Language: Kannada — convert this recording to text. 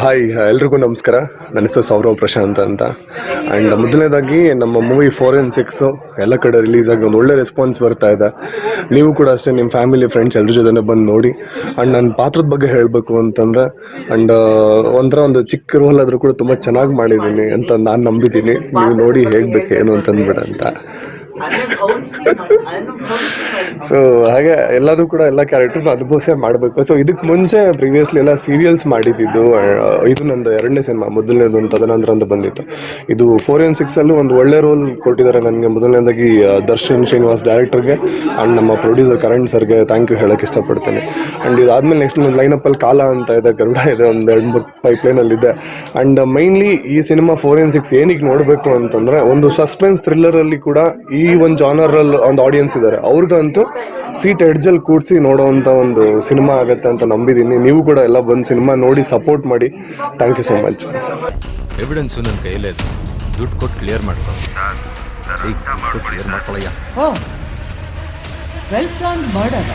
ಹಾಯ್ ಎಲ್ರಿಗೂ ನಮಸ್ಕಾರ. ನನ್ನ ಹೆಸರು ಸೌರವ್ ಪ್ರಶಾಂತ್ ಅಂತ. ಆ್ಯಂಡ್ ಮೊದಲನೇದಾಗಿ ನಮ್ಮ ಮೂವಿ 4 and 6 ಎಲ್ಲ ಕಡೆ ರಿಲೀಸ್ ಆಗಿ ಒಂದು ಒಳ್ಳೆ ರೆಸ್ಪಾನ್ಸ್ ಬರ್ತಾ ಇದೆ. ನೀವು ಕೂಡ ಅಷ್ಟೇ ನಿಮ್ಮ ಫ್ಯಾಮಿಲಿ ಫ್ರೆಂಡ್ಸ್ ಎಲ್ಲರ ಜೊತೆ ಬಂದು ನೋಡಿ. ಆ್ಯಂಡ್ ನನ್ನ ಪಾತ್ರದ ಬಗ್ಗೆ ಹೇಳಬೇಕು ಅಂತಂದರೆ ಆ್ಯಂಡ್ ಒಂದು ಚಿಕ್ಕ ರೋಲ್ ಆದರೂ ಕೂಡ ತುಂಬ ಚೆನ್ನಾಗಿ ಮಾಡಿದ್ದೀನಿ ಅಂತ ನಾನು ನಂಬಿದ್ದೀನಿ. ನೀವು ನೋಡಿ ಹೇಗಬೇಕು ಏನು ಅಂತಂದ್ಬಿಡ ಅಂತ. ಸೊ ಹಾಗೆ ಎಲ್ಲರೂ ಕೂಡ ಎಲ್ಲ ಕ್ಯಾರೆಕ್ಟರ್ನ ಅನುಭವಿಸೇ ಮಾಡಬೇಕು. ಸೊ ಇದಕ್ಕೆ ಮುಂಚೆ ಪ್ರೀವಿಯಸ್ಲಿ ಎಲ್ಲ ಸೀರಿಯಲ್ಸ್ ಮಾಡಿದ್ದು. ಇದು ನಂದು 2ನೇ ಸಿನಿಮಾ, ಮೊದಲನೇದು ಒಂದು ತದನಂತರ ಅಂತ ಬಂದಿತ್ತು. ಇದು 4 and 6 ಒಂದು ಒಳ್ಳೆ ರೋಲ್ ಕೊಟ್ಟಿದ್ದಾರೆ ನನಗೆ. ಮೊದಲನೇದಾಗಿ ದರ್ಶನ್ ಶ್ರೀನಿವಾಸ್ ಡೈರೆಕ್ಟರ್ಗೆ ಆ್ಯಂಡ್ ನಮ್ಮ ಪ್ರೊಡ್ಯೂಸರ್ ಕರಣ್ ಸರ್ಗೆ ಥ್ಯಾಂಕ್ ಯು ಹೇಳೋಕ್ಕೆ ಇಷ್ಟಪಡ್ತೀನಿ. ಆ್ಯಂಡ್ ಇದಾದಮೇಲೆ ನೆಕ್ಸ್ಟ್ ಒಂದು ಲೈನಪ್ಪಲ್ಲಿ ಕಾಲ ಅಂತ ಇದೆ, ಗರುಡ ಇದೆ, ಒಂದು 2-3 ಪೈಪ್ಲೈನಲ್ಲಿದೆ. ಆ್ಯಂಡ್ ಮೈನ್ಲಿ ಈ ಸಿನಿಮಾ 4 and 6 ಏನಕ್ಕೆ ನೋಡಬೇಕು ಅಂತಂದರೆ, ಒಂದು ಸಸ್ಪೆನ್ಸ್ ಥ್ರಿಲ್ಲರಲ್ಲಿ ಕೂಡ ಈ ಒಂದು ಜಾನರಲ್ಲಿ ಒಂದು ಆಡಿಯನ್ಸ್ ಇದ್ದಾರೆ, ಅವ್ರಿಗಂತೂ ಸೀಟ್ ಎಡ್ಜಲ್ಲಿ ಕೂಡಿಸಿ ನೋಡೋವಂಥ ಒಂದು ಸಿನಿಮಾ ಆಗುತ್ತೆ ಅಂತ ನಂಬಿದ್ದೀನಿ. ನೀವು ಕೂಡ ಎಲ್ಲ ಬಂದು ಸಿನಿಮಾ ನೋಡಿ ಸಪೋರ್ಟ್ ಮಾಡಿ. Thank you so much. Evidence ನನ್ನ ಕೈಯಲ್ಲೇ ಇದೆ, ದುಡ್ಡು ಕೊಟ್ಟು ಕ್ಲಿಯರ್ ಮಾಡ್ಕೊಳ್ಳಯ್ಯ. Well plan murder.